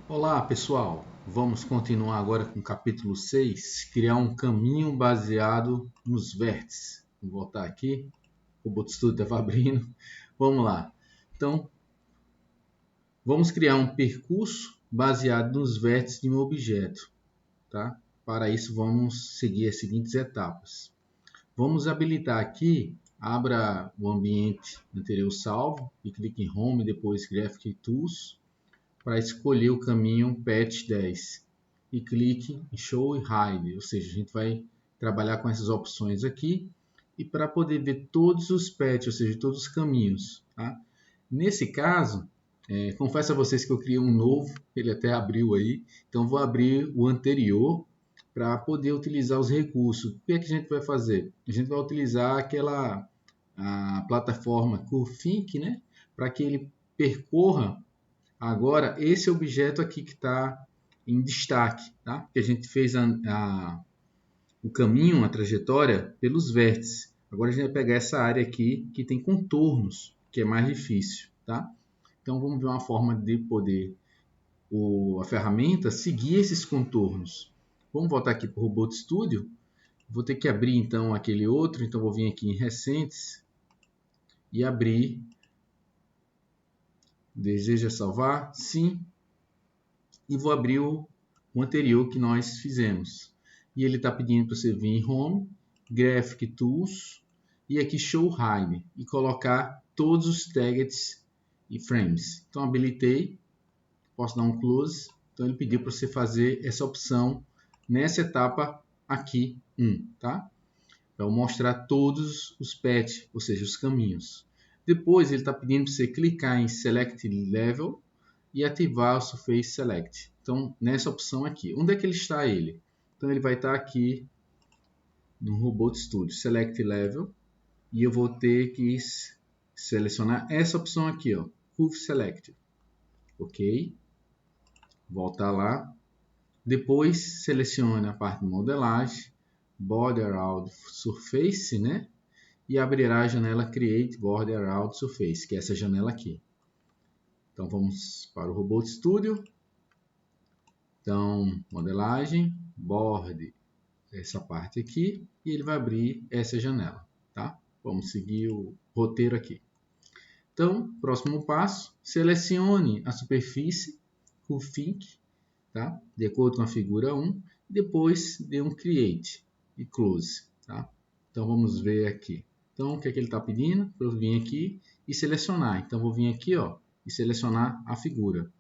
Olá pessoal, vamos continuar agora com o capítulo 6, criar um caminho baseado nos vértices. Vou voltar aqui, o Robot Studio estava abrindo, vamos lá. Então, vamos criar um percurso baseado nos vértices de um objeto. Tá? Para isso, vamos seguir as seguintes etapas. Vamos habilitar aqui, abra o ambiente anterior salvo e clique em Home, depois Graphic Tools, para escolher o caminho Patch 10 e clique em Show e Hide, ou seja, a gente vai trabalhar com essas opções aqui e para poder ver todos os patches, ou seja, todos os caminhos. Tá? Nesse caso, confesso a vocês que eu criei um novo, ele até abriu aí, então vou abrir o anterior para poder utilizar os recursos. O que é que a gente vai fazer? A gente vai utilizar a plataforma Curvefink, né, para que ele percorra agora esse objeto aqui que está em destaque, tá? Que a gente fez o caminho, a trajetória pelos vértices. Agora a gente vai pegar essa área aqui que tem contornos, que é mais difícil, tá? Então vamos ver uma forma de poder a ferramenta seguir esses contornos. Vamos voltar aqui para o Robot Studio. Vou ter que abrir então aquele outro, então vou vir aqui em recentes e abrir. Deseja salvar? Sim. E vou abrir o anterior que nós fizemos. E ele está pedindo para você vir em Home, Graphic Tools e aqui Show Hide e colocar todos os tags e frames. Então habilitei, posso dar um close. Então ele pediu para você fazer essa opção nessa etapa aqui 1, tá? Para mostrar todos os patches, ou seja, os caminhos. Depois ele está pedindo para você clicar em Select Level e ativar o Surface Select. Então, nessa opção aqui. Onde é que ele está ele? Então, ele vai estar aqui no Robot Studio, Select Level. E eu vou ter que selecionar essa opção aqui, ó, Curve Select. Ok? Voltar lá. Depois, selecione a parte de modelagem, Border Out Surface, né? E abrirá a janela Create Border Out Surface, que é essa janela aqui. Então, vamos para o Robot Studio. Então, modelagem, board, essa parte aqui, e ele vai abrir essa janela, tá? Vamos seguir o roteiro aqui. Então, próximo passo, selecione a superfície, o Think, tá? De acordo com a figura 1, depois dê um Create e Close, tá? Então, vamos ver aqui. Então, o que é que ele está pedindo? Para eu vir aqui e selecionar. Então, vou vir aqui, ó, e selecionar a figura.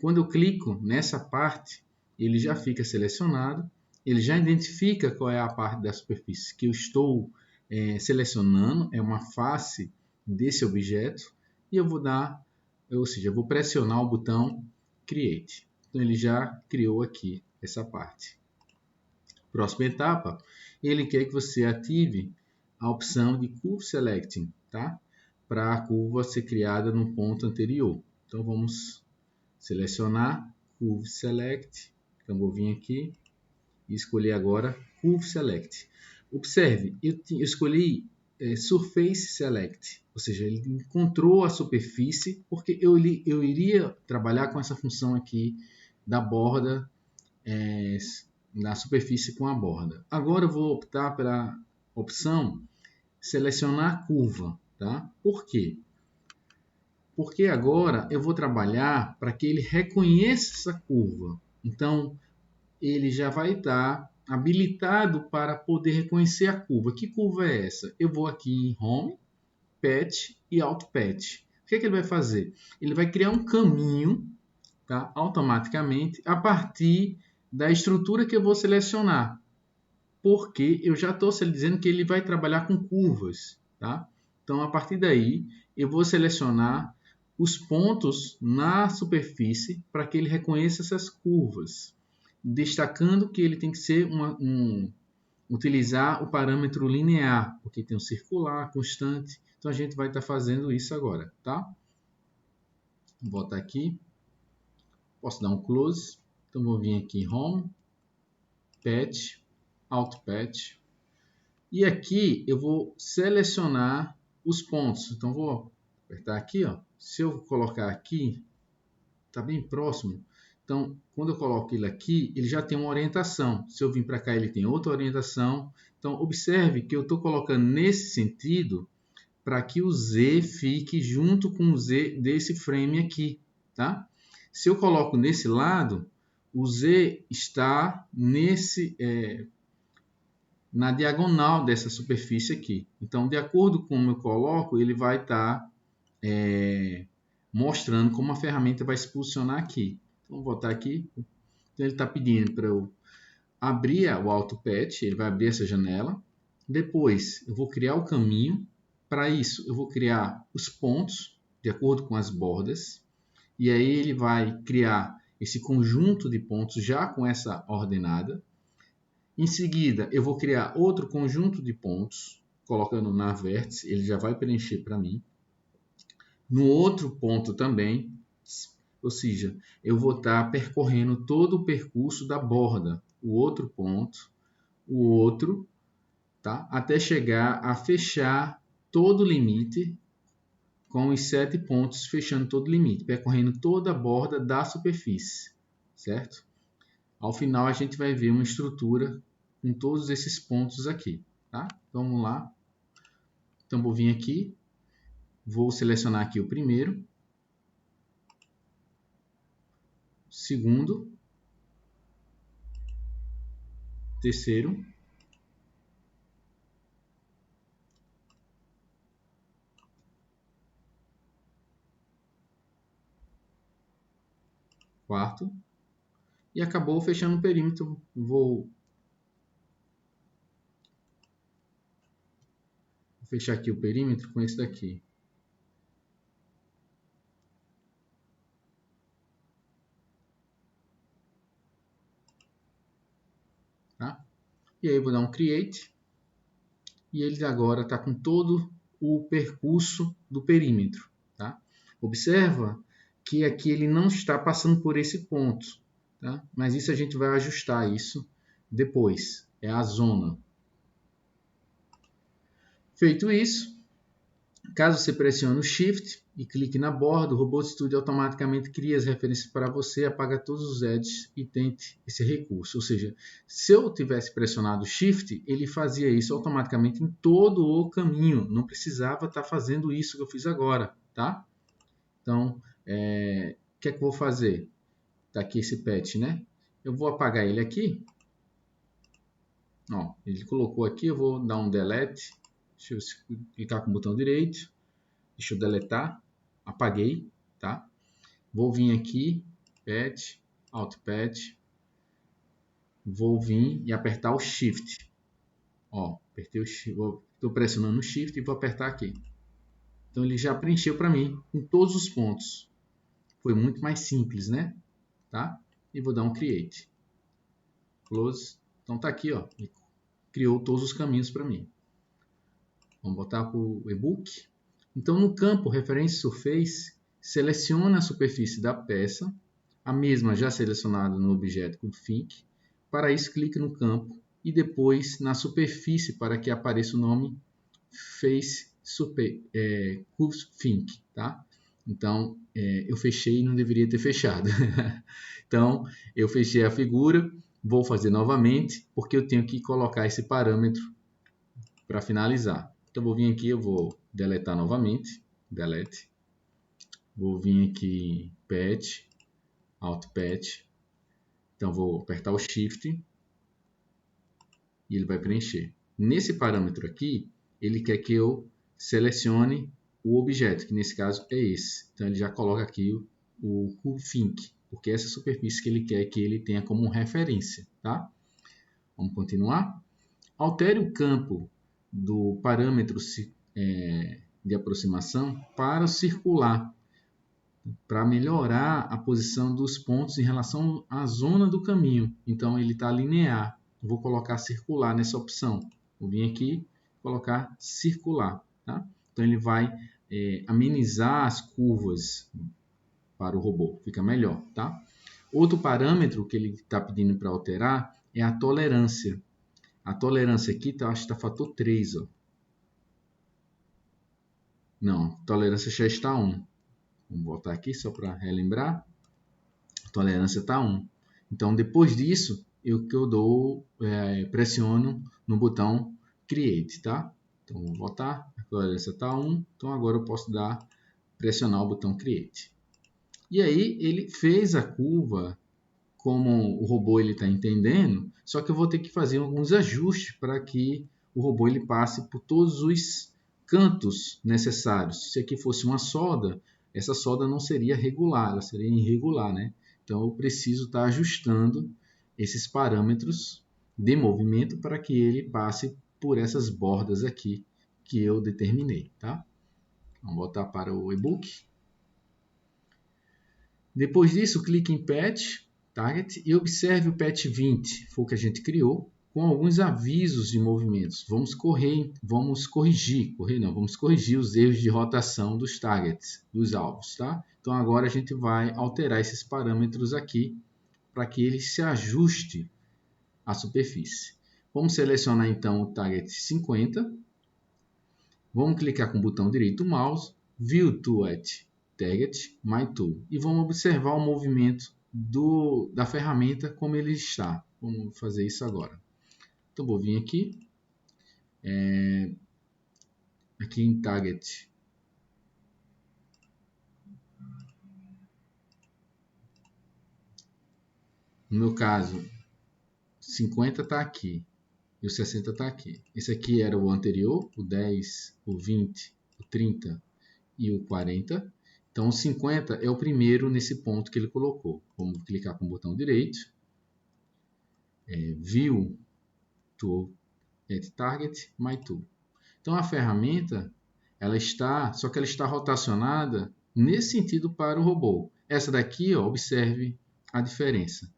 Quando eu clico nessa parte, ele já fica selecionado, ele já identifica qual é a parte da superfície que eu estou selecionando, é uma face desse objeto, e eu vou dar, ou seja, eu vou pressionar o botão Create. Então ele já criou aqui essa parte. Próxima etapa, ele quer que você ative a opção de Curve Selecting, tá? Para a curva ser criada no ponto anterior. Então vamos selecionar Curve Select. Então vou vir aqui e escolher agora Curve Select. Observe, eu escolhi Surface Select, ou seja, ele encontrou a superfície, porque eu iria trabalhar com essa função aqui da borda, na superfície com a borda. Agora eu vou optar pela opção selecionar curva, tá? Por quê? Porque agora eu vou trabalhar para que ele reconheça essa curva. Então, ele já vai estar habilitado para poder reconhecer a curva. Que curva é essa? Eu vou aqui em Home, Patch e Auto Patch. O que é que ele vai fazer? Ele vai criar um caminho, tá? Automaticamente a partir da estrutura que eu vou selecionar. Porque eu já estou dizendo que ele vai trabalhar com curvas. Tá? Então, a partir daí, eu vou selecionar os pontos na superfície para que ele reconheça essas curvas, destacando que ele tem que ser utilizar o parâmetro linear, porque tem o circular, constante. Então a gente vai estar fazendo isso agora, tá? Vou botar aqui. Posso dar um close. Então, vou vir aqui em Home, Patch, Auto Patch. E aqui eu vou selecionar os pontos. Então, vou apertar aqui. Ó. Se eu colocar aqui, está bem próximo. Então, quando eu coloco ele aqui, ele já tem uma orientação. Se eu vir para cá, ele tem outra orientação. Então, observe que eu estou colocando nesse sentido para que o Z fique junto com o Z desse frame aqui, tá? Se eu coloco nesse lado, o Z está na diagonal dessa superfície aqui. Então, de acordo com como eu coloco, ele vai estar mostrando como a ferramenta vai se posicionar aqui. Então, vou botar aqui. Então, ele está pedindo para eu abrir o Auto Patch, ele vai abrir essa janela. Depois, eu vou criar o caminho. Para isso, eu vou criar os pontos de acordo com as bordas. E aí ele vai criar esse conjunto de pontos já com essa ordenada. Em seguida, eu vou criar outro conjunto de pontos, colocando na vértice, ele já vai preencher para mim. No outro ponto também, ou seja, eu vou estar percorrendo todo o percurso da borda, o outro ponto, o outro, tá? Até chegar a fechar todo o limite com os 7 pontos fechando todo o limite, percorrendo toda a borda da superfície, certo? Ao final a gente vai ver uma estrutura com todos esses pontos aqui, tá? Então, vamos lá. Então vou vir aqui, vou selecionar aqui o primeiro, segundo, terceiro, quarto, e acabou fechando o perímetro. Vou fechar aqui o perímetro com esse daqui. Tá? E aí eu vou dar um Create. E ele agora está com todo o percurso do perímetro. Tá? Observa que aqui ele não está passando por esse ponto. Tá? Mas isso a gente vai ajustar isso depois. É a zona. Feito isso, caso você pressione o Shift e clique na borda, o Robot Studio automaticamente cria as referências para você, apaga todos os edges e tente esse recurso. Ou seja, se eu tivesse pressionado o Shift, ele fazia isso automaticamente em todo o caminho. Não precisava estar fazendo isso que eu fiz agora, tá? Então, o que é que eu vou fazer? Está aqui esse patch, né? Eu vou apagar ele aqui. Ó, ele colocou aqui, eu vou dar um delete. Deixa eu clicar com o botão direito. Deixa eu deletar. Apaguei, tá? Vou vir aqui, Patch, Alt Patch. Vou vir e apertar o Shift. Ó, apertei o Shift. Estou pressionando o Shift e vou apertar aqui. Então ele já preencheu para mim com todos os pontos. Foi muito mais simples, né? Tá? E vou dar um Create. Close. Então tá aqui, ó. Criou todos os caminhos para mim. Vamos botar para o e-book. Então, no campo Reference Surface, selecione a superfície da peça, a mesma já selecionada no objeto CurveFink. Para isso, clique no campo e depois na superfície para que apareça o nome Face CurveFink. Tá? Então, eu fechei e não deveria ter fechado. Então, eu fechei a figura, vou fazer novamente, porque eu tenho que colocar esse parâmetro para finalizar. Então, vou vir aqui, eu vou deletar novamente, delete. Vou vir aqui, patch, alt patch. Então, vou apertar o shift e ele vai preencher. Nesse parâmetro aqui, ele quer que eu selecione o objeto, que nesse caso é esse. Então, ele já coloca aqui o CurveFink, porque é essa superfície que ele quer que ele tenha como referência, tá? Vamos continuar. Altere o campo do parâmetro de aproximação para o circular, para melhorar a posição dos pontos em relação à zona do caminho. Então, ele está linear. Vou colocar circular nessa opção. Vou vir aqui colocar circular. Tá? Então, ele vai amenizar as curvas para o robô. Fica melhor. Tá? Outro parâmetro que ele está pedindo para alterar é a tolerância. A tolerância aqui, acho que está fator 3. Ó. Não, tolerância já está 1. Vamos voltar aqui só para relembrar. A tolerância está 1. Então, depois disso, eu pressiono no botão Create, tá? Então, vou voltar. A tolerância está 1. Então, agora eu posso pressionar o botão Create. E aí, ele fez a curva como o robô está entendendo, só que eu vou ter que fazer alguns ajustes para que o robô ele passe por todos os cantos necessários. Se aqui fosse uma solda, essa solda não seria regular, ela seria irregular, né? Então eu preciso estar ajustando esses parâmetros de movimento para que ele passe por essas bordas aqui que eu determinei, tá? Vamos voltar para o e-book. Depois disso, clique em Patch, Target, e observe o Patch 20, foi o que a gente criou, com alguns avisos de movimentos. Vamos corrigir os erros de rotação dos targets, dos alvos, tá? Então agora a gente vai alterar esses parâmetros aqui para que ele se ajuste à superfície. Vamos selecionar então o target 50. Vamos clicar com o botão direito do mouse, View Tool at Target, My Tool, e vamos observar o movimento da ferramenta como ele está. Vamos fazer isso agora. Então vou vir aqui, aqui em Target, no meu caso 50 está aqui e o 60 está aqui. Esse aqui era o anterior, o 10, o 20, o 30 e o 40. Então o 50 é o primeiro nesse ponto que ele colocou. Vamos clicar com o botão direito, View Tool at Target, My Tool. Então a ferramenta só que ela está rotacionada nesse sentido para o robô. Essa daqui, ó, observe a diferença.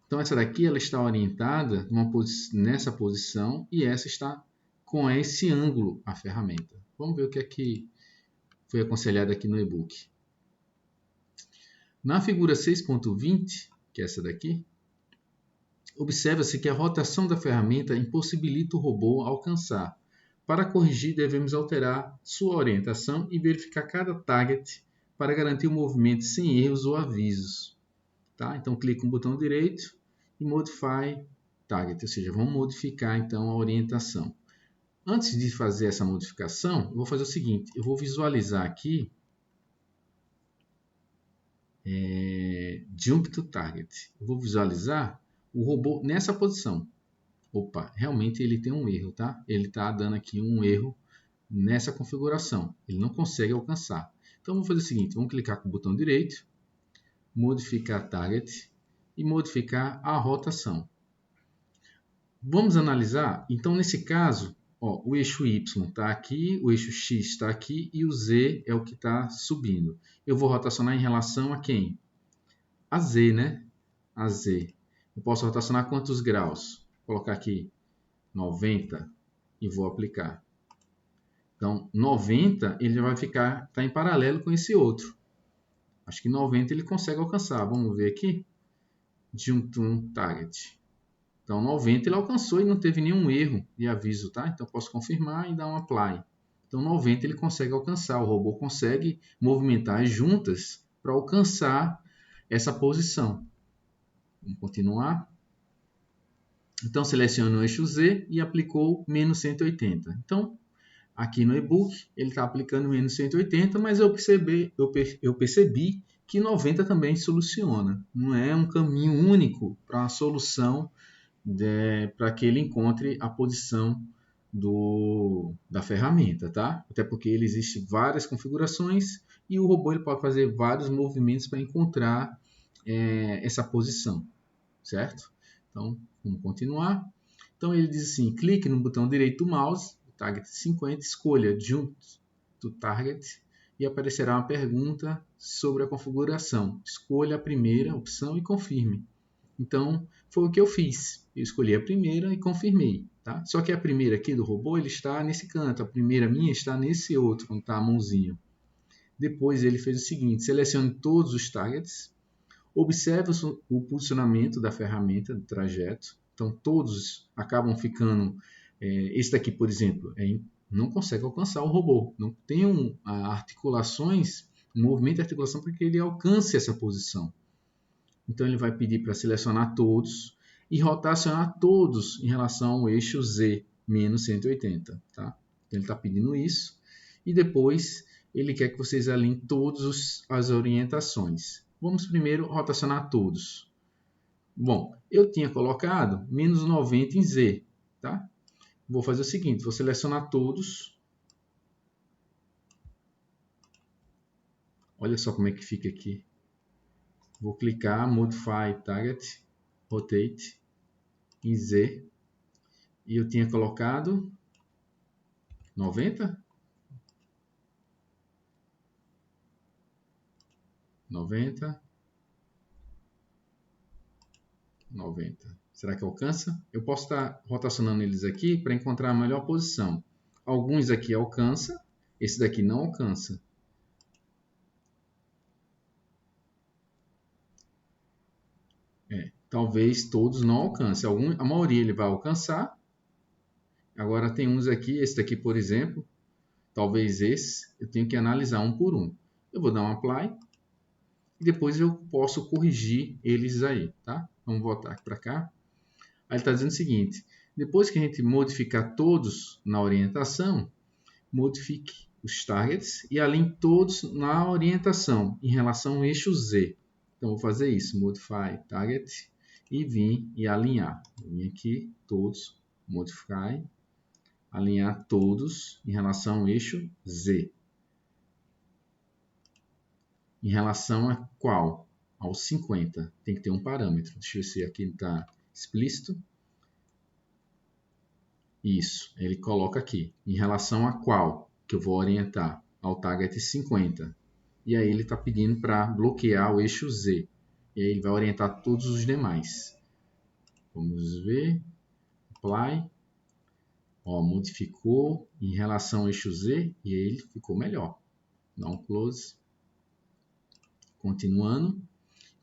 Então essa daqui ela está orientada nessa posição e essa está com esse ângulo a ferramenta. Vamos ver o que é que foi aconselhado aqui no e-book. Na figura 6.20, que é essa daqui, observa-se que a rotação da ferramenta impossibilita o robô alcançar. Para corrigir, devemos alterar sua orientação e verificar cada target para garantir o movimento sem erros ou avisos. Tá? Então, clique no botão direito e Modify Target, ou seja, vamos modificar então a orientação. Antes de fazer essa modificação, eu vou fazer o seguinte, eu vou visualizar aqui Jump to Target. Eu vou visualizar o robô nessa posição. Opa, realmente ele tem um erro, tá? Ele está dando aqui um erro nessa configuração. Ele não consegue alcançar. Então, vamos fazer o seguinte, vamos clicar com o botão direito, modificar Target e modificar a rotação. Vamos analisar? Então, nesse caso, ó, o eixo Y está aqui, o eixo X está aqui e o Z é o que está subindo. Eu vou rotacionar em relação a quem? A Z, né? A Z. Eu posso rotacionar quantos graus? Vou colocar aqui 90 e vou aplicar. Então, 90 ele vai estar em paralelo com esse outro. Acho que 90 ele consegue alcançar. Vamos ver aqui. Jump to Target. Então, 90 ele alcançou e não teve nenhum erro de aviso, tá? Então, posso confirmar e dar um Apply. Então, 90 ele consegue alcançar. O robô consegue movimentar as juntas para alcançar essa posição. Vamos continuar. Então, selecione o eixo Z e aplicou menos 180. Então, aqui no e-book, ele está aplicando menos 180, mas eu percebi que 90 também soluciona. Não é um caminho único para a solução para que ele encontre a posição da ferramenta, tá? Até porque existem várias configurações e o robô ele pode fazer vários movimentos para encontrar essa posição, certo? Então, vamos continuar. Então, ele diz assim, clique no botão direito do mouse, Target 50, escolha Jump to Target e aparecerá uma pergunta sobre a configuração. Escolha a primeira opção e confirme. Então, foi o que eu fiz. Eu escolhi a primeira e confirmei. Tá? Só que a primeira aqui do robô ele está nesse canto, a primeira minha está nesse outro, onde está a mãozinha. Depois ele fez o seguinte: selecione todos os targets, observe o posicionamento da ferramenta do trajeto. Então todos acabam ficando. Esse daqui, por exemplo, não consegue alcançar o robô. Não tem articulações, um movimento de articulação para que ele alcance essa posição. Então ele vai pedir para selecionar todos e rotacionar todos em relação ao eixo Z menos 180. Tá? Então ele está pedindo isso. E depois ele quer que vocês alinhem todas as orientações. Vamos primeiro rotacionar todos. Bom, eu tinha colocado menos 90 em Z. Tá? Vou fazer o seguinte, vou selecionar todos. Olha só como é que fica aqui. Vou clicar, Modify Target, Rotate, em Z. E eu tinha colocado 90? 90. 90. Será que alcança? Eu posso estar rotacionando eles aqui para encontrar a melhor posição. Alguns aqui alcança, esse daqui não alcança. Talvez todos não alcancem. A maioria ele vai alcançar. Agora tem uns aqui, esse daqui, por exemplo. Talvez esse, eu tenho que analisar um por um. Eu vou dar um Apply. E depois eu posso corrigir eles aí, tá? Vamos voltar aqui para cá. Aí ele está dizendo o seguinte. Depois que a gente modificar todos na orientação, modifique os targets e alinhe todos na orientação em relação ao eixo Z. Então, vou fazer isso. Modify Target. E vim e alinhar. Vim aqui, todos, Modify, alinhar todos em relação ao eixo Z. Em relação a qual? Ao 50. Tem que ter um parâmetro. Deixa eu ver se aqui está explícito. Isso, ele coloca aqui. Em relação a qual que eu vou orientar? Ao target 50. E aí ele está pedindo para bloquear o eixo Z. E aí ele vai orientar todos os demais. Vamos ver. Apply. Ó, modificou em relação ao eixo Z e ele ficou melhor. Dá um close. Continuando.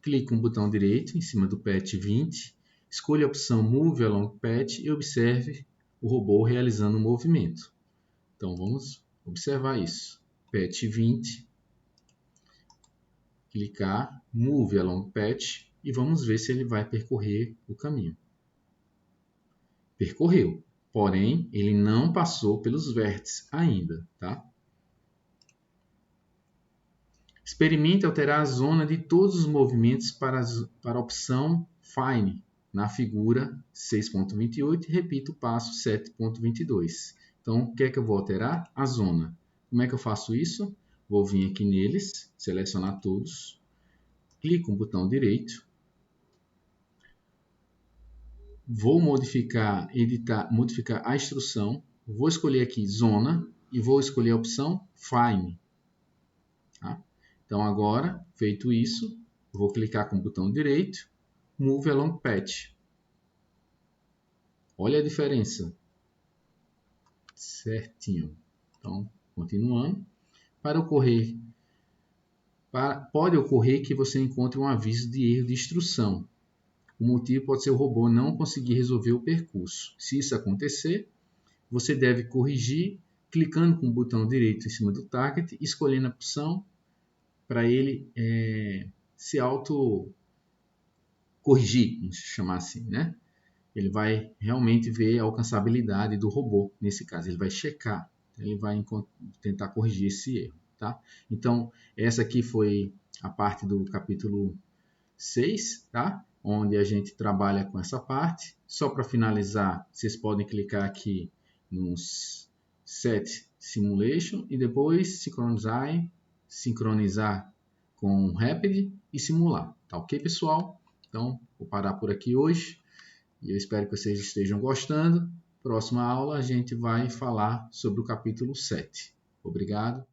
Clique com o botão direito em cima do PET 20. Escolha a opção Move Along PET e observe o robô realizando o movimento. Então vamos observar isso. PET 20. Clicar, Move Along PET e vamos ver se ele vai percorrer o caminho. Percorreu, porém ele não passou pelos vértices ainda, tá? Experimente alterar a zona de todos os movimentos para a opção Fine na figura 6.28 e repita o passo 7.22. Então, o que é que eu vou alterar? A zona. Como é que eu faço isso? Vou vir aqui neles, selecionar todos, clico no botão direito, vou modificar, editar, modificar a instrução, vou escolher aqui zona e vou escolher a opção Fine. Tá? Então agora, feito isso, vou clicar com o botão direito, Move Along Path. Olha a diferença. Certinho. Então, continuando. Pode ocorrer que você encontre um aviso de erro de instrução. O motivo pode ser o robô não conseguir resolver o percurso. Se isso acontecer, você deve corrigir clicando com o botão direito em cima do target, escolhendo a opção para ele se auto-corrigir, vamos chamar assim, né? Ele vai realmente ver a alcançabilidade do robô, nesse caso. Ele vai checar, ele vai tentar corrigir esse erro. Tá? Então, essa aqui foi a parte do capítulo 6, tá? Onde a gente trabalha com essa parte. Só para finalizar, vocês podem clicar aqui nos Set Simulation e depois sincronizar com Rapid e simular. Tá ok, pessoal? Então, vou parar por aqui hoje. E eu espero que vocês estejam gostando. Próxima aula a gente vai falar sobre o capítulo 7. Obrigado.